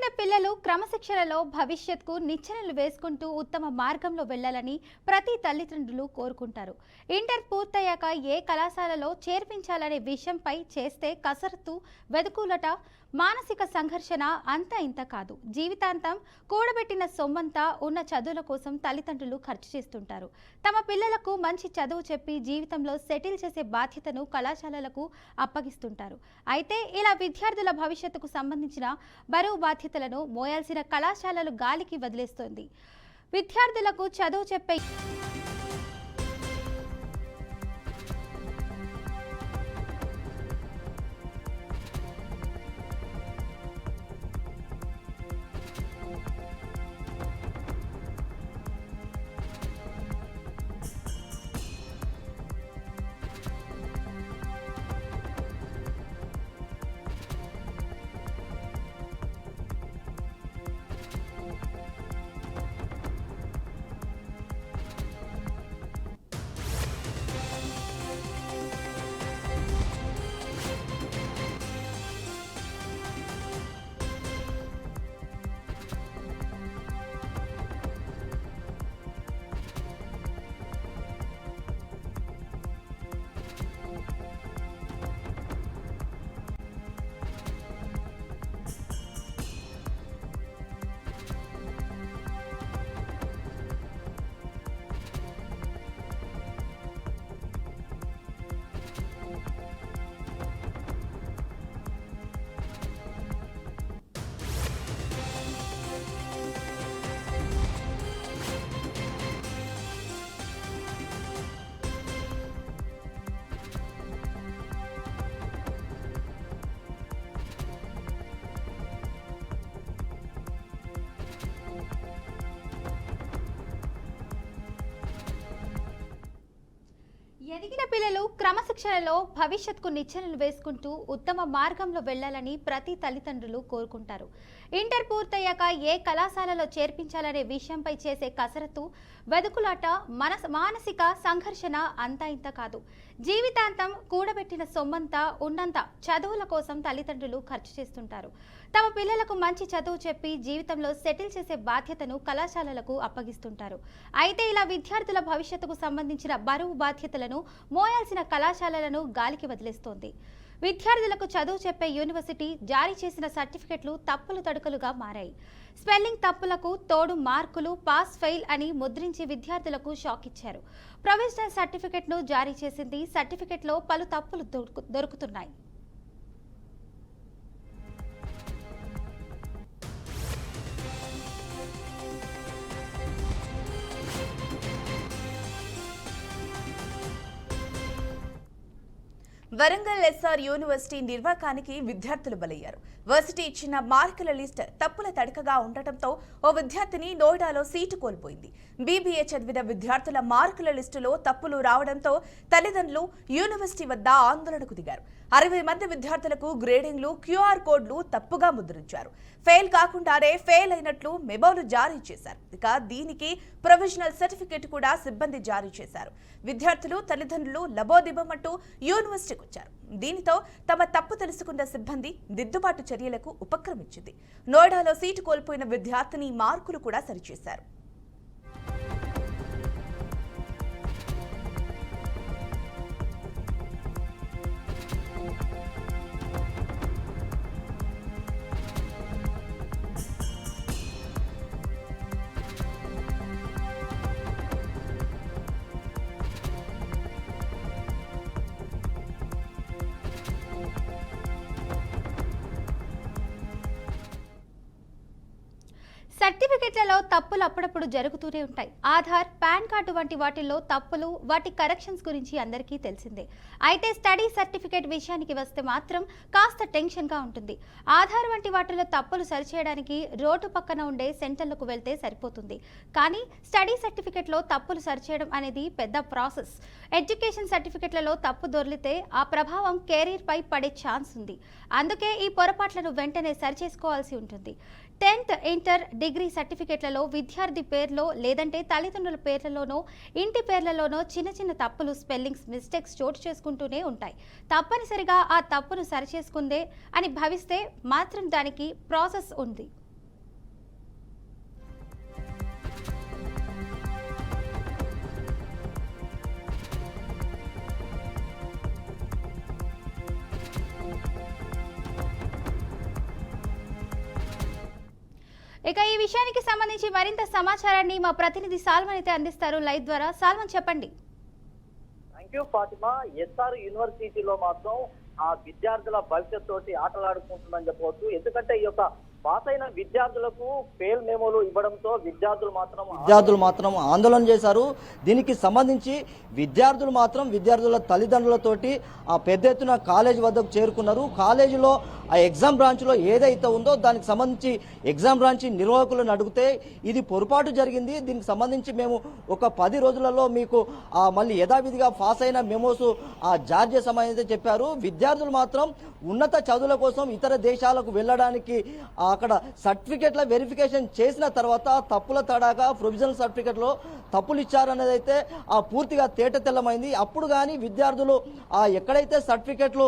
ఎదిగిన పిల్లలు క్రమశిక్షణలో భవిష్యత్తుకు నిచ్చెనలు వేసుకుంటూ ఉత్తమ మార్గంలో వెళ్లాలని ప్రతి తల్లిదండ్రులు కోరుకుంటారు. ఇంటర్ పూర్తయ్యాక ఏ కళాశాలలో చేర్పించాలనే విషయంపై చేస్తే కసరత్తు, వెదుకులట, మానసిక సంఘర్షణ అంతా ఇంత కాదు. జీవితాంతం కూడబెట్టిన సొమ్మంతా ఉన్న చదువుల కోసం తల్లిదండ్రులు ఖర్చు చేస్తుంటారు. తమ పిల్లలకు మంచి చదువు చెప్పి జీవితంలో సెటిల్ చేసే బాధ్యతను కళాశాలలకు అప్పగిస్తుంటారు. అయితే ఇలా విద్యార్థుల భవిష్యత్తుకు సంబంధించిన బరువు బాధ్యతలను మోయాల్సిన కళాశాలలు గాలికి వదిలేస్తోంది. విద్యార్థులకు చదువు చెప్పే ఎదిగిన పిల్లలు క్రమశిక్షణలో భవిష్యత్తుకు నిచ్చెనలు వేసుకుంటూ ఉత్తమ మార్గంలో వెళ్లాలని ప్రతి తల్లిదండ్రులు కోరుకుంటారు. ఇంటర్ పూర్తయ్యాక ఏ కళాశాలలో చేర్పించాలనే విషయంపై చేసే కసరత్తు, వెదుకులాట, మానసిక సంఘర్షణ అంతా ఇంత కాదు. జీవితాంతం కూడబెట్టిన సొమ్మంతా ఉన్నంత చదువుల కోసం తల్లిదండ్రులు ఖర్చు చేస్తుంటారు. తమ పిల్లలకు మంచి చదువు చెప్పి జీవితంలో సెటిల్ చేసే బాధ్యతను కళాశాలలకు అప్పగిస్తుంటారు. అయితే ఇలా విద్యార్థుల భవిష్యత్తుకు సంబంధించిన బరువు బాధ్యతలను మోయాల్సిన కళాశాలలను గాలికి వదిలేస్తోంది. విద్యార్థులకు చదువు చెప్పే యూనివర్సిటీ జారీ చేసిన సర్టిఫికెట్లు తప్పులు తడుకలుగా మారాయి. స్పెల్లింగ్ తప్పులకు తోడు మార్కులు పాస్ ఫెయిల్ అని ముద్రించి విద్యార్థులకు షాక్ ఇచ్చారు. ప్రొవిజనల్ సర్టిఫికెట్ను జారీ చేసింది. సర్టిఫికెట్లో పలు తప్పులు దొరుకుతున్నాయి. వరంగల్ ఎస్ఆర్ యూనివర్సిటీ నిర్వాకానికి విద్యార్థులు బలయ్యారు. వర్సిటీ ఇచ్చిన మార్కుల లిస్ట్ తప్పుల తడకగా ఉండటంతో ఓ విద్యార్థిని నోయిడాలో సీటు కోల్పోయింది. బీబీఏ చదివిన విద్యార్థుల మార్కుల లిస్టులో తప్పులు రావడంతో తల్లిదండ్రులు యూనివర్సిటీ వద్ద ఆందోళనకు దిగారు. 60 మంది విద్యార్థులకు గ్రేడింగ్లు, క్యూఆర్ కోడ్లు తప్పుగా ముద్రించారు. ఫెయిల్ కాకుండానే ఫెయిల్ అయినట్లు మెమోలు జారీ చేశారు. ఇక దీనికి ప్రొవిజనల్ సర్టిఫికెట్ కూడా సిబ్బంది జారీ చేశారు. విద్యార్థులు, తల్లిదండ్రులు లబోదిబమంటూ యూనివర్సిటీకి వచ్చారు. దీనితో తమ తప్పు తెలుసుకున్న సిబ్బంది దిద్దుబాటు చర్యలకు ఉపక్రమించింది. నోయిడాలో సీటు కోల్పోయిన విద్యార్థిని మార్కులు కూడా సరిచేశారు. సర్టిఫికెట్లలో తప్పులు అప్పుడప్పుడు జరుగుతూనే ఉంటాయి. ఆధార్, పాన్ కార్డు వంటి వాటిల్లో తప్పులు, వాటి కరెక్షన్స్ గురించి అందరికీ తెలిసిందే. అయితే స్టడీ సర్టిఫికేట్ విషయానికి వస్తే మాత్రం కాస్త టెన్షన్గా ఉంటుంది. ఆధార్ వంటి వాటిలో తప్పులు సరిచేయడానికి రోడ్డు పక్కన ఉండే సెంటర్లకు వెళ్తే సరిపోతుంది. కానీ స్టడీ సర్టిఫికేట్లో తప్పులు సరిచేయడం అనేది పెద్ద ప్రాసెస్. ఎడ్యుకేషన్ సర్టిఫికెట్లలో తప్పు దొర్లితే ఆ ప్రభావం కెరీర్ పై పడే ఛాన్స్ ఉంది. అందుకే ఈ పొరపాట్లను వెంటనే సరిచేసుకోవాల్సి ఉంటుంది. 10th ఇంటర్ డిగ్రీ సర్టిఫికెట్లలో విద్యార్థి పేర్లో లేదంటే తల్లిదండ్రుల పేర్లలోనో ఇంటి పేర్లలోనో చిన్న చిన్న తప్పులు, స్పెల్లింగ్స్ మిస్టేక్స్ చోటు చేసుకుంటూనే ఉంటాయి. తప్పనిసరిగా ఆ తప్పును సరిచేసుకుందే అని భావిస్తే మాత్రం దానికి ప్రాసెస్ ఉంది. ఇక ఈ విషయానికి సంబంధించి మరింత సమాచారాన్ని మా ప్రతినిధి సాల్మన్ అయితే అందిస్తారు లైవ్ ద్వారా. సాల్మన్ చెప్పండి. Thank you Fatima. ఎస్ఆర్ యూనివర్సిటీలో మాత్రం ఆ విద్యార్థుల భవిష్యత్ తోటి ఆటలాడుకుంటుందని చెప్పవచ్చు. ఎందుకంటే ఈ యొక్క పాస్ అయిన విద్యార్థులకు ఫెయిల్ మెమోలు ఇవ్వడంతో విద్యార్థులు మాత్రం ఆందోళన చేశారు. దీనికి సంబంధించి విద్యార్థుల తల్లిదండ్రులతోటి ఆ పెద్ద ఎత్తున కాలేజ్ వద్దకు చేరుకున్నారు. కాలేజీలో ఆ ఎగ్జామ్ బ్రాంచ్లో ఏదైతే ఉందో దానికి సంబంధించి ఎగ్జామ్ బ్రాంచ్ నిర్వాహకులను అడిగితే ఇది పొరపాటు జరిగింది, దీనికి సంబంధించి మేము ఒక 10 రోజులలో మీకు మళ్ళీ యథావిధిగా పాస్ అయిన మెమోస్ జారీ చేసామని అయితే చెప్పారు. విద్యార్థులు మాత్రం ఉన్నత చదువుల కోసం ఇతర దేశాలకు వెళ్ళడానికి అక్కడ సర్టిఫికెట్ల వెరిఫికేషన్ చేసిన తర్వాత తప్పుల తడాక ప్రొవిజనల్ సర్టిఫికెట్లో తప్పులు ఇచ్చారనేది అయితే పూర్తిగా తేట తెల్లమైంది. అప్పుడు కానీ విద్యార్థులు ఎక్కడైతే సర్టిఫికెట్లు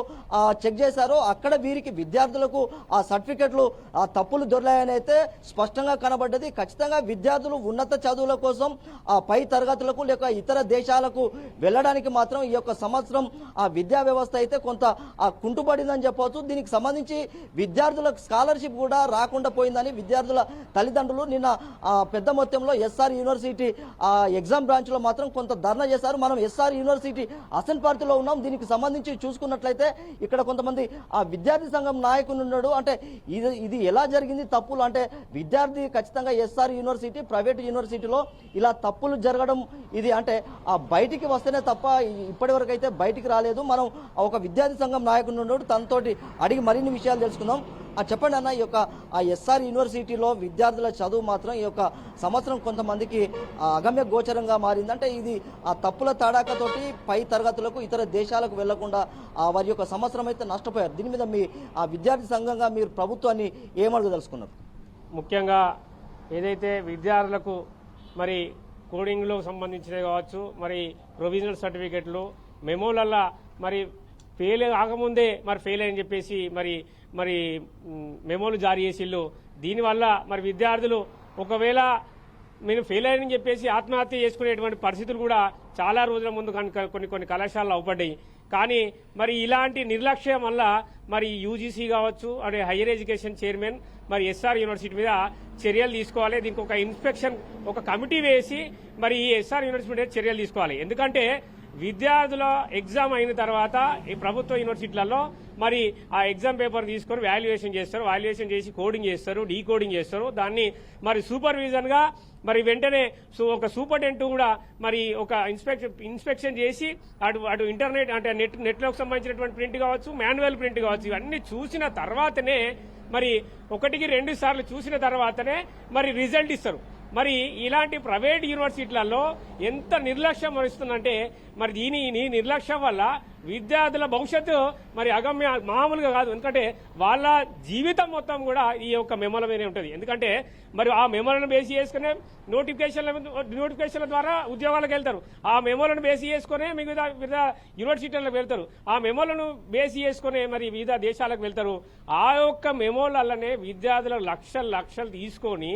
చెక్ చేశారో అక్కడ వీరికి విద్యార్థులకు ఆ సర్టిఫికెట్లు తప్పులు దొరికాయని అయితే స్పష్టంగా కనబడ్డది. ఖచ్చితంగా విద్యార్థులు ఉన్నత చదువుల కోసం పై తరగతులకు లేక ఇతర దేశాలకు వెళ్ళడానికి మాత్రం ఈ యొక్క సంవత్సరం విద్యా వ్యవస్థ అయితే కొంత కుంటుపడిందని చెప్పవచ్చు. దీనికి సంబంధించి విద్యార్థులకు స్కాలర్షిప్ కూడా రాకుండా పోయిందని విద్యార్థుల తల్లిదండ్రులు నిన్న పెద్ద మొత్తంలో ఎస్ఆర్ యూనివర్సిటీ ఎగ్జామ్ బ్రాంచ్ లో మాత్రం కొంత ధర్నా చేశారు. మనం ఎస్ఆర్ యూనివర్సిటీ అసెంట్ పార్టీలో ఉన్నాం. దీనికి సంబంధించి చూసుకున్నట్లయితే ఇక్కడ కొంతమంది విద్యార్థి సంఘం నాయకులు ఉన్నాడు. అంటే ఇది ఎలా జరిగింది తప్పులు అంటే విద్యార్థి ఖచ్చితంగా ఎస్ఆర్ యూనివర్సిటీ ప్రైవేట్ యూనివర్సిటీలో ఇలా తప్పులు జరగడం ఇది అంటే బయటికి వస్తేనే తప్ప ఇప్పటి వరకు అయితే బయటికి రాలేదు. మనం ఒక విద్యార్థి సంఘం నాయకుడు ఉన్నాడు, తనతోటి అడిగి మరిన్ని విషయాలు తెలుసుకుందాం. చెప్పండి అన్న, ఈ యొక్క ఎస్ఆర్ యూనివర్సిటీలో విద్యార్థుల చదువు మాత్రం ఈ యొక్క సంవత్సరం కొంతమందికి అగమ్య గోచరంగా మారింది. అంటే ఇది తప్పుల తడాకతోటి పై తరగతులకు ఇతర దేశాలకు వెళ్లకుండా వారి యొక్క సంవత్సరం అయితే నష్టపోయారు. దీని మీద మీ విద్యార్థి సంఘంగా మీరు ప్రభుత్వాన్ని ఏమడగదలుచుకున్నారు? ముఖ్యంగా ఏదైతే విద్యార్థులకు మరి కోడింగ్లో సంబంధించినవి కావచ్చు, మరి ప్రొవిజనల్ సర్టిఫికెట్లు మెమోలల్లా మరి ఫెయిల్ కాకముందే మరి ఫెయిల్ అని చెప్పేసి మరి మెమోలు జారీ చేసిళ్ళు. దీనివల్ల మరి విద్యార్థులు ఒకవేళ మేము ఫెయిల్ అయ్యారని చెప్పేసి ఆత్మహత్య చేసుకునేటువంటి పరిస్థితులు కూడా చాలా రోజుల ముందు కొన్ని కళాశాలలు అవపడ్డాయి. కానీ మరి ఇలాంటి నిర్లక్ష్యం వల్ల మరి యూజీసీ కావచ్చు అంటే హైయర్ ఎడ్యుకేషన్ చైర్మన్ మరి ఎస్ఆర్ యూనివర్సిటీ మీద చర్యలు తీసుకోవాలి. దీనికి ఒక ఇన్స్పెక్షన్ ఒక కమిటీ వేసి మరి ఈ ఎస్ఆర్ యూనివర్సిటీ మీద చర్యలు తీసుకోవాలి. ఎందుకంటే విద్యార్థుల ఎగ్జామ్ అయిన తర్వాత ఈ ప్రభుత్వ యూనివర్సిటీలలో మరి ఆ ఎగ్జామ్ పేపర్ తీసుకొని వాల్యుయేషన్ చేస్తారు, వాల్యుయేషన్ చేసి కోడింగ్ చేస్తారు, డీకోడింగ్ చేస్తారు. దాన్ని మరి సూపర్విజన్ గా మరి వెంటనే ఒక సూపరింటెండెంట్ కూడా మరి ఒక ఇన్స్పెక్షన్ చేసి అటు ఇంటర్నెట్ అంటే నెట్లోకి సంబంధించినటువంటి ప్రింట్ కావచ్చు, మాన్యువల్ ప్రింట్ కావచ్చు, ఇవన్నీ చూసిన తర్వాతనే మరి 1-2 సార్లు చూసిన తర్వాతనే మరి రిజల్ట్ ఇస్తారు. మరి ఇలాంటి ప్రైవేట్ యూనివర్సిటీలలో ఎంత నిర్లక్ష్యం వహిస్తుందంటే మరి దీని నిర్లక్ష్యం వల్ల విద్యార్థుల భవిష్యత్తు మరి అగమ్య మామూలుగా కాదు. ఎందుకంటే వాళ్ళ జీవితం మొత్తం కూడా ఈ యొక్క మెమోల మీదే ఉంటుంది. ఎందుకంటే మరి ఆ మెమోలను బేసి చేసుకునే నోటిఫికేషన్ల ద్వారా ఉద్యోగాలకు వెళ్తారు. ఆ మెమోలను బేసి చేసుకునే వివిధ యూనివర్సిటీలకు వెళ్తారు. ఆ మెమోలను బేసి చేసుకునే మరి వివిధ దేశాలకు వెళ్తారు. ఆ యొక్క మెమోలనే విద్యార్థుల లక్షలు తీసుకొని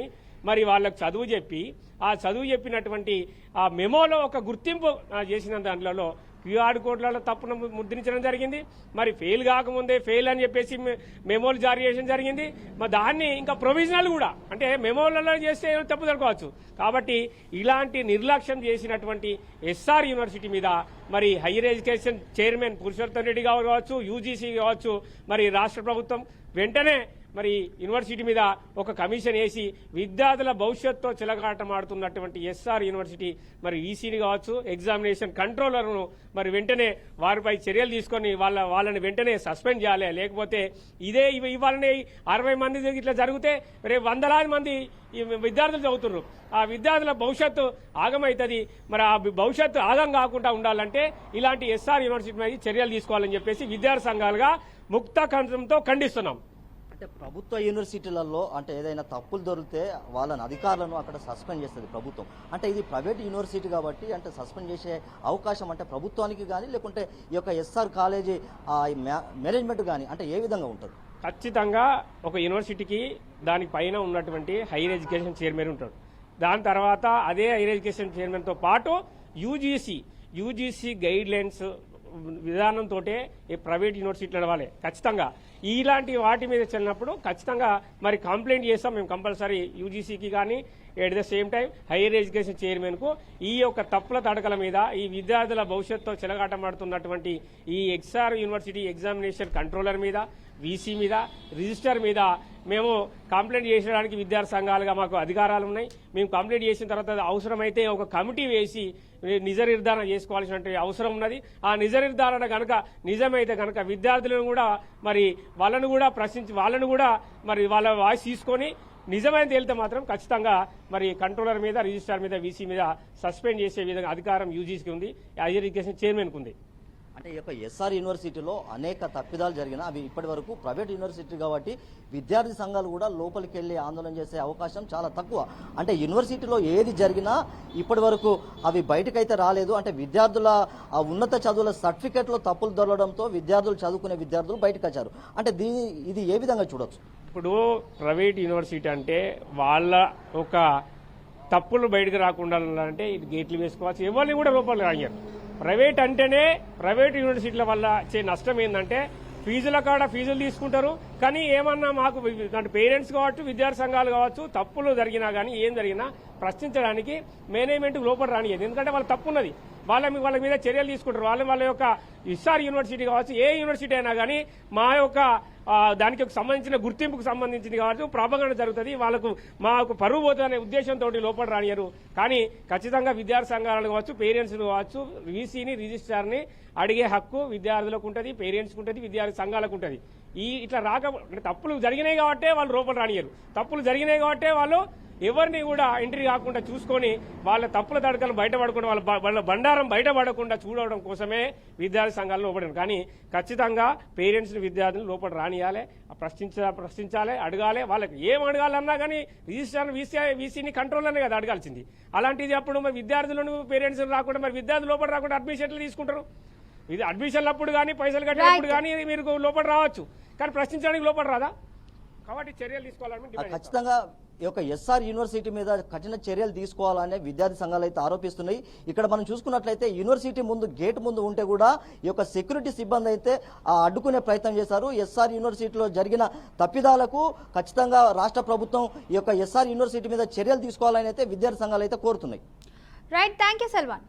మరి వాళ్ళకు చదువు చెప్పి ఆ చదువు చెప్పినటువంటి ఆ మెమోలో ఒక గుర్తింపు చేసిన దాంట్లో క్యూఆర్ కోడ్లలో తప్పును ముద్రించడం జరిగింది. మరి ఫెయిల్ కాకముందే ఫెయిల్ అని చెప్పేసి మెమోలు జారీ చేయడం జరిగింది. మరి దాన్ని ఇంకా ప్రొవిజనల్ కూడా అంటే మెమోలలో చేస్తే తప్పు జరగవచ్చు. కాబట్టి ఇలాంటి నిర్లక్ష్యం చేసినటువంటి ఎస్ఆర్ యూనివర్సిటీ మీద మరి higher education chairman Purushottam Reddy గారు కావచ్చు, యూజీసీ కావచ్చు, మరి రాష్ట్ర ప్రభుత్వం వెంటనే మరి యూనివర్సిటీ మీద ఒక కమిషన్ వేసి విద్యార్థుల భవిష్యత్తుతో చిలకాటమాడుతున్నటువంటి ఎస్ఆర్ యూనివర్సిటీ మరి ఈసీని కావచ్చు, ఎగ్జామినేషన్ కంట్రోలర్ను మరి వెంటనే వారిపై చర్యలు తీసుకొని వాళ్ళని వెంటనే సస్పెండ్ చేయాలి. లేకపోతే ఇవాళనే 60 మంది ఇట్లా జరిగితే రేపు 100,000 మంది విద్యార్థులు చదువుతున్నారు. ఆ విద్యార్థుల భవిష్యత్తు ఆగమవుతుంది. మరి ఆ భవిష్యత్తు ఆగం కాకుండా ఉండాలంటే ఇలాంటి ఎస్ఆర్ యూనివర్సిటీ మీద చర్యలు తీసుకోవాలని చెప్పేసి విద్యార్థి సంఘాలుగా ముక్త కంఠంతో ఖండిస్తున్నాం. అంటే ప్రభుత్వ యూనివర్సిటీలలో అంటే ఏదైనా తప్పులు దొరికితే వాళ్ళని అధికారులను అక్కడ సస్పెండ్ చేస్తుంది ప్రభుత్వం. అంటే ఇది ప్రైవేట్ యూనివర్సిటీ కాబట్టి అంటే సస్పెండ్ చేసే అవకాశం అంటే ప్రభుత్వానికి కానీ లేకుంటే ఈ యొక్క ఎస్ఆర్ కాలేజీ మేనేజ్మెంట్ కానీ అంటే ఏ విధంగా ఉంటుంది? ఖచ్చితంగా ఒక యూనివర్సిటీకి దానికి పైన ఉన్నటువంటి హైయర్ ఎడ్యుకేషన్ చైర్మన్ ఉంటాడు. దాని తర్వాత అదే హైయర్ ఎడ్యుకేషన్ చైర్మన్తో పాటు యూజీసీ గైడ్ లైన్స్ విధానంతో ఈ ప్రైవేట్ యూనివర్సిటీలు నడవాలి ఖచ్చితంగా. ఇలాంటి వాటి మీద చెల్లినప్పుడు ఖచ్చితంగా మరి కంప్లైంట్ చేస్తాం మేము కంపల్సరీ యూజీసీకి కానీ at the same time higher education చైర్మన్కు ఈ యొక్క తప్పుల తడకల మీద ఈ విద్యార్థుల భవిష్యత్తుతో చెలగాటమాడుతున్నటువంటి ఈ ఎక్స్ఆర్ యూనివర్సిటీ ఎగ్జామినేషన్ కంట్రోలర్ మీద, వీసీ మీద, రిజిస్టర్ మీద మేము కంప్లైంట్ చేసడానికి విద్యార్థి సంఘాలుగా మాకు అధికారాలు ఉన్నాయి. మేము కంప్లైంట్ చేసిన తర్వాత అవసరమైతే ఒక కమిటీ వేసి నిజ నిర్ధారణ చేసుకోవాల్సిన అవసరం ఉన్నది. ఆ నిజ నిర్ధారణ కనుక నిజమైతే కనుక విద్యార్థులను కూడా మరి వాళ్ళను కూడా మరి వాళ్ళ వాయిస్ తీసుకొని నిజమైన తేలితే మాత్రం ఖచ్చితంగా మరి కంట్రోలర్ మీద, రిజిస్ట్రార్ మీద, వీసీ మీద సస్పెండ్ చేసే విధంగా అధికారం యూజీసీకి ఉంది, హైయర్ ఎడ్యుకేషన్ చైర్మన్కి ఉంది. అంటే ఈ యొక్క ఎస్ఆర్ యూనివర్సిటీలో అనేక తప్పిదాలు జరిగిన అవి ఇప్పటి వరకు ప్రైవేట్ యూనివర్సిటీ కాబట్టి విద్యార్థి సంఘాలు కూడా లోపలికి వెళ్ళి ఆందోళన చేసే అవకాశం చాలా తక్కువ. అంటే యూనివర్సిటీలో ఏది జరిగినా ఇప్పటి వరకు అవి బయటకైతే రాలేదు. అంటే విద్యార్థుల ఉన్నత చదువుల సర్టిఫికెట్లో తప్పులు దొరకడంతో విద్యార్థులు విద్యార్థులు బయటకు వచ్చారు. అంటే ఇది ఏ విధంగా చూడొచ్చు? ఇప్పుడు ప్రైవేట్ యూనివర్సిటీ అంటే వాళ్ళ ఒక తప్పులు బయటకు రాకుండా అంటే గేట్లు వేసుకోవచ్చు, ఎవరిని కూడా లోపలికి రానియరు. ప్రైవేట్ అంటేనే ప్రైవేట్ యూనివర్సిటీల వల్ల వచ్చే నష్టం ఏంటంటే ఫీజుల కాడ ఫీజులు తీసుకుంటారు, కానీ ఏమన్నా మాకు పేరెంట్స్ కావచ్చు, విద్యార్థి సంఘాలు కావచ్చు, తప్పులు జరిగినా కానీ ఏం జరిగినా ప్రశ్నించడానికి మేనేజ్మెంట్ లోపల రానియదు. ఎందుకంటే వాళ్ళ తప్పు ఉన్నది, వాళ్ళ మీద చర్యలు తీసుకుంటారు. వాళ్ళ యొక్క ఎస్ఆర్ యూనివర్సిటీ కావచ్చు, ఏ యూనివర్సిటీ అయినా కానీ మా యొక్క దానికి సంబంధించిన గుర్తింపుకు సంబంధించింది కావచ్చు ప్రాపగండ జరుగుతుంది, మాకు పరువు పోతుంది అనే ఉద్దేశంతో లోపల రానియరు. కానీ ఖచ్చితంగా విద్యార్థి సంఘాలను కావచ్చు, పేరెంట్స్ కావచ్చు, వీసీని, రిజిస్ట్రార్ని అడిగే హక్కు విద్యార్థులకు ఉంటుంది, పేరెంట్స్కి ఉంటుంది, విద్యార్థి సంఘాలకు ఉంటుంది. ఇట్లా తప్పులు జరిగినాయి కాబట్టే వాళ్ళు లోపల రానియరు. తప్పులు జరిగినాయి కాబట్టే వాళ్ళు ఎవరిని కూడా ఎంట్రీ కాకుండా చూసుకొని వాళ్ళ తప్పుల తడకలు బయటపడకుండా వాళ్ళ బండారం బయటపడకుండా చూడడం కోసమే విద్యార్థి సంఘాలు లోపడారు. కానీ ఖచ్చితంగా పేరెంట్స్ విద్యార్థులు లోపల రానియాలి, ప్రశ్నించాలి, అడగాలి. వాళ్ళకి ఏం అడగాలన్నా కానీ రిజిస్ట్రార్ వీసీని కంట్రోల్లోనే కదా అడగాల్సింది. అలాంటిది అప్పుడు మరి విద్యార్థులను పేరెంట్స్ రాకుండా మరి విద్యార్థులు లోపల రాకుండా అడ్మిషన్లు తీసుకుంటారు. ఇది అడ్మిషన్లప్పుడు కానీ పైసలు కట్టినప్పుడు కానీ మీరు లోపల రావచ్చు, కానీ ప్రశ్నించడానికి లోపల రాదా? కాబట్టి చర్యలు తీసుకోవాలని ఖచ్చితంగా ఈ యొక్క ఎస్ఆర్ యూనివర్సిటీ మీద కఠిన చర్యలు తీసుకోవాలనే విద్యార్థి సంఘాలు అయితే ఆరోపిస్తున్నాయి. ఇక్కడ మనం చూసుకున్నట్లయితే యూనివర్సిటీ ముందు గేట్ ముందు ఉంటే కూడా ఈ యొక్క సెక్యూరిటీ సిబ్బంది అయితే అడ్డుకునే ప్రయత్నం చేశారు. ఎస్ఆర్ యూనివర్సిటీలో జరిగిన తప్పిదాలకు ఖచ్చితంగా రాష్ట్ర ప్రభుత్వం ఈ యొక్క ఎస్ఆర్ యూనివర్సిటీ మీద చర్యలు తీసుకోవాలని అయితే విద్యార్థి సంఘాలు అయితే కోరుతున్నాయి. Right, thank you Salman.